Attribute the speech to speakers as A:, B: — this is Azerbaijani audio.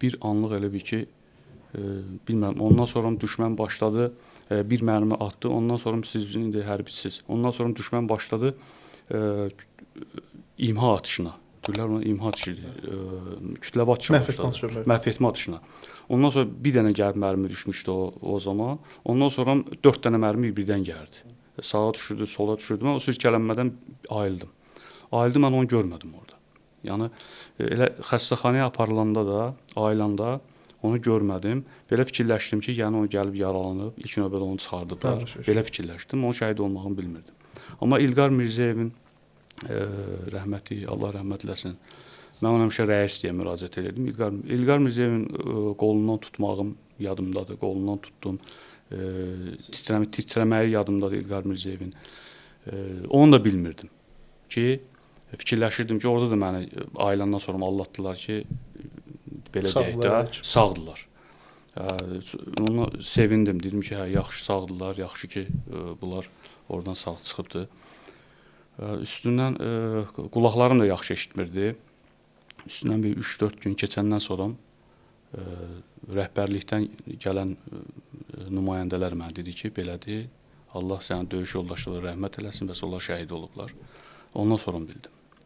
A: bir anlıq elə bir ki, bilmirəm, ondan sonra düşmən başladı, bir mərmi atdı, ondan sonra siz indi hərbçisiz. Ondan sonra düşmən başladı imha atışına. Deyirlər ona imha atışı, kütləvi atışa başladı. Məhv etmə atışına. Ondan sonra bir dənə gəlib mərmi düşmüşdü o zaman. Ondan sonra 4 dənə mərmi birdən gəldi. Sağa düşürdü, sola düşürdü. Mən o sürüklənmədən ayıldım. Ayıldım, mən onu görmədim orada. Yəni elə xəstəxanaya aparılanda da, ayılanda onu görmədim. Belə fikirləşdim ki, yəni o gəlib yaralanıb, ilk növbədə onu çıxardıblar. Belə fikirləşdim. Onun şəhid olmağını bilmirdim. Amma İlqar Mirzəyevin rəhməti, Allah rəhmət eləsin. Mən ona həmişə rəis deyə müraciət edirdim. İlqar Mirzəyevin qolundan tutmağım yadımdadır. Qolundan tutdum. Titrəməyi yadımdadır İlqar Mirzəyevin. Onu da bilmirdim ki, fikirləşirdim ki, orada da məni ailəndən sonra allatdılar ki, belə deyək də, sağdılar. Onu sevindim. Dedim ki, hə, yaxşı sağdılar, yaxşı ki, bunlar oradan sağ çıxıbdı. Üstündən qulaqlarım da yaxşı eşitmirdi. Üstündən bir 3-4 gün keçəndən sonra rəhbərlikdən gələn nümayəndələr mənə dedi ki, belədir, Allah sənin döyüş yoldaşları rəhmət eləsin və onlar şəhid olublar. Ondan sonra bildim.